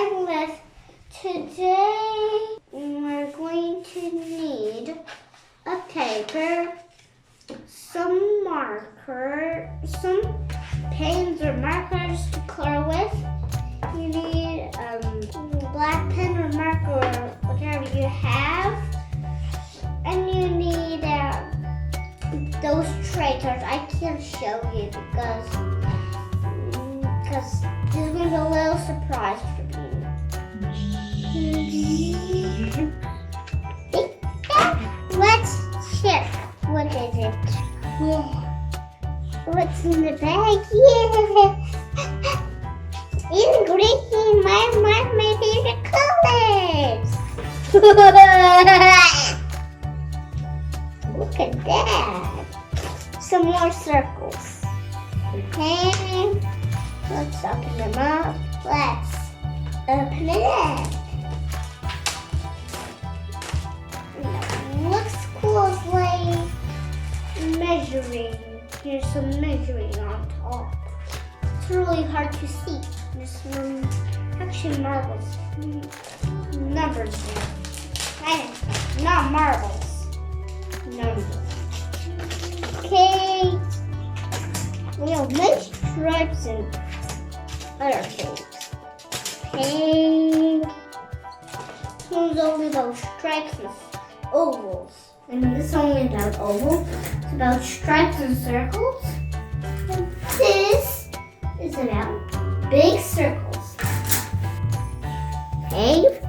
I'm Liz. Today we're going to need a paper, some marker, some pens or markers to color with. You need a black pen or marker or whatever you have. And you need those tracers. I can't show you because this was a little surprise for me. Let's check. What is it? Yeah. What's in the bag? Yeah. It's green. My favorite colors. Look at that. Some more circles. Okay. Let's open them up. Let's open it up. Looks cool. It's like measuring. Here's some measuring on top. It's really hard to see. There's some actually marbles. Numbers there. Not marbles. Numbers. Okay. We have nice stripes and other shapes. Okay. This one's only about stripes and ovals. And this is only about ovals. It's about stripes and circles. And this is about big circles. Okay.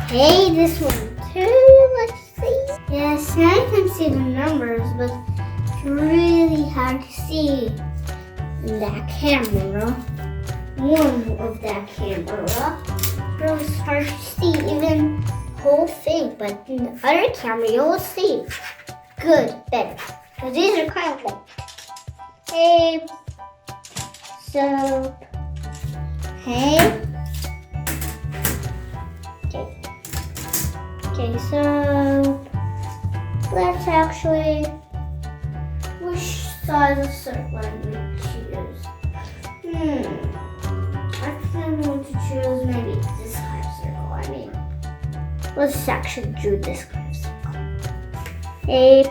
Okay, this one too. Let's see. Yes, now you can see the numbers, but it's really hard to see in that camera. One of that camera. Really hard to see even the whole thing, but in the other camera you'll see. Good, better. Because these are kind of like tape, soap, okay. Okay, so let's actually, which size of circle I'm going to choose? I think I'm going to choose maybe this kind of circle. Let's actually do this kind of circle. Okay,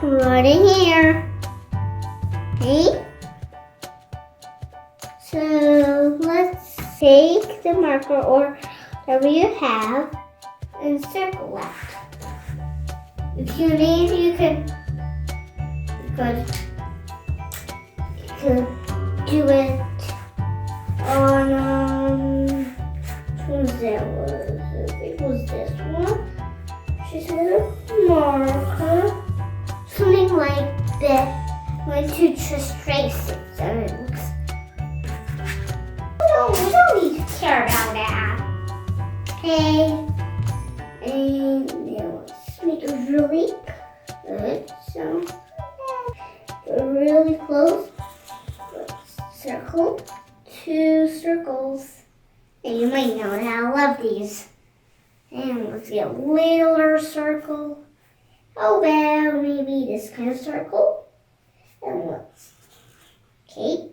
right in here. Okay. So let's take the marker or whatever you have and circle that. If you need, you could do it on what was that? It was this one. Just a little marker, something like that. I'm going to just trace it so it looks. No, we don't need to care about that. Okay. And now let's make it really good. So really close. Let's circle 2 circles. And you might know that I love these. And let's get a littler circle. Oh well, maybe this kind of circle. And let's. Okay.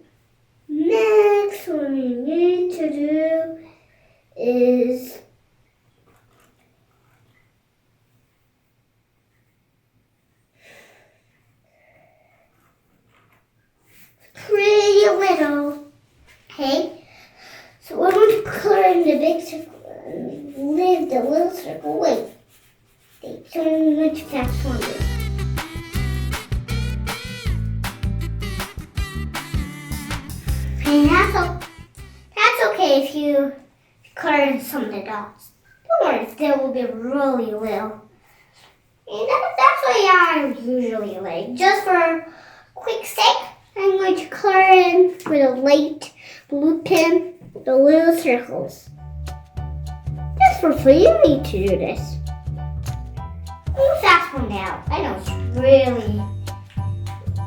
Next, what we need to do is pretty little. Okay. So we're going to color in the big circle and leave the little circle. Wait. So I'm going to fast forward. Okay, that's okay if you color in some of the dots. Don't worry, they will be really little. And that's what I usually like. Just for quick sake, I'm going to color in with a light blue pen the little circles. Just for free, you need to do this. I'm fast one now. I know it's really.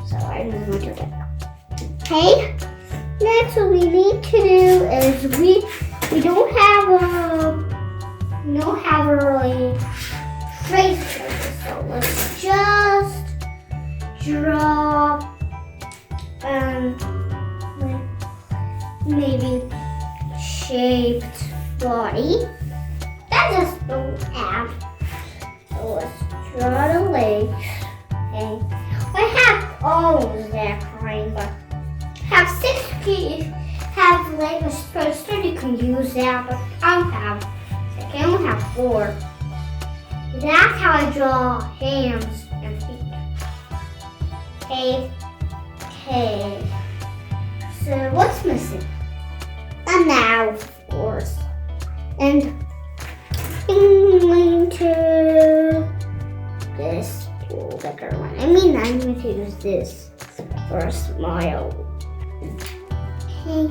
So I'm just going to do that. Okay. Next, what we need to do is we don't have a really tracer, so let's just draw maybe shaped body. That just don't add. So let's draw the legs. Okay. I have almost that kind, but have 6 feet. Have like a poster, you can use that, but I don't have. Like, I only have 4. That's how I draw hands and feet. Okay. So what's missing? A mouth, of course. And I'm going to this bigger one. I'm going to use this for a smile. Okay.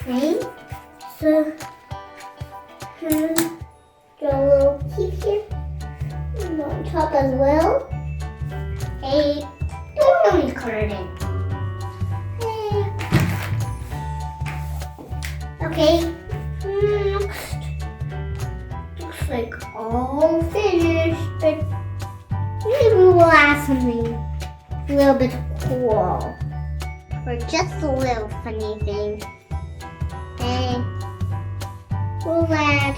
Okay. So, draw a little teeth here. And on top as well. Hey, don't really color it in. Okay. Next. Looks like all finished, but maybe we'll add something a little bit cool. Or just a little funny thing. Okay. We'll add.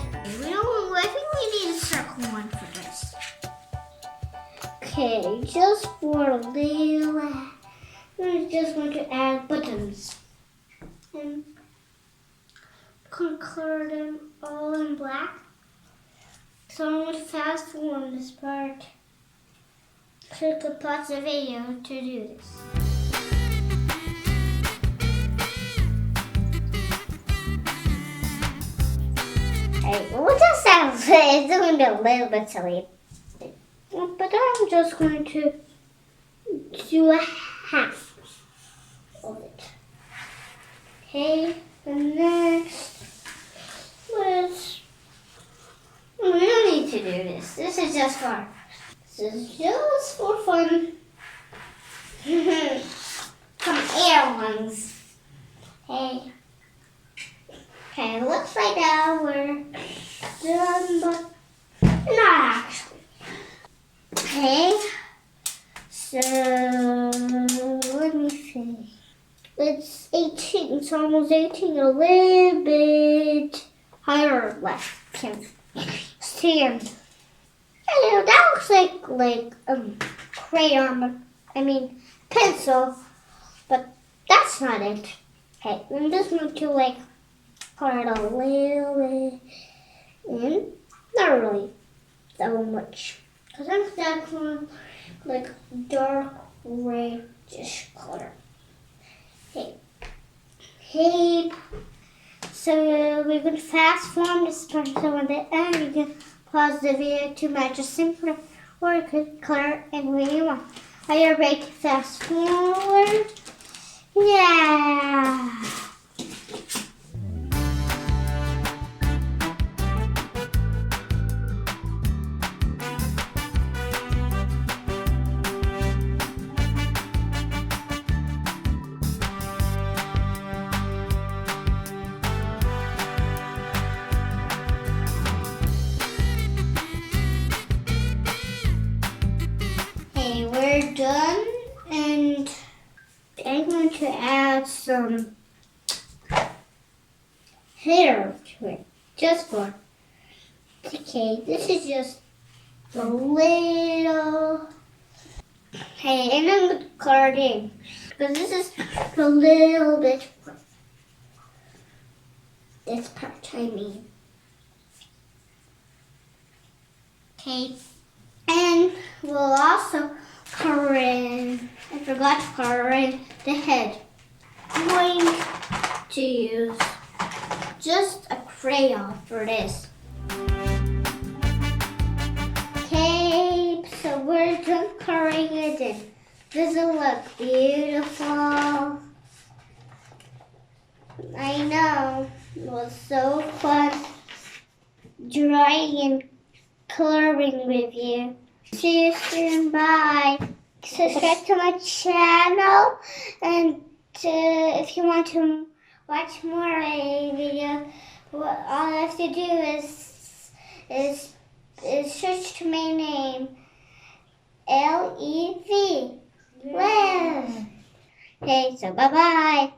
I think we need a circle one for this. Okay, just for a little. I'm just going to add buttons. And color them all in black. So I'm going to fast forward this part. Click the pause the video to do this. Okay, well, just sounds it's going to be a little bit silly. But I'm just going to do a half of it. Okay, the next was. We don't need to do this. This is just for. This is just for fun. Some air ones. Okay. Okay, looks like now we're done, but not actually. Okay, so let me see. It's 18, it's almost 18, a little bit higher or less. Stand. I know, that looks like crayon, pencil, but that's not it. Okay, I'm just going to color it a little bit in. Not really so much. Because I'm that one dark reddish color. Okay. So we're going to fast forward this part so at the end you can pause the video to match a simpler or you could color any way you want. Are you ready to fast forward? Yeah. We're done, and I'm going to add some hair to it, just for. Okay, this is just a little. Okay, and I'm going to color it in because this is a little bit. This part, I mean. Okay, and we'll also color in, I forgot to color in the head. I'm going to use just a crayon for this. Okay, so we're done coloring it in. Does it look beautiful? I know, it was so fun drawing and coloring with you. See you soon. Bye. Subscribe to my channel, and if you want to watch more videos, what all you have to do is search to my name L-E-V. Live. Okay, so bye-bye.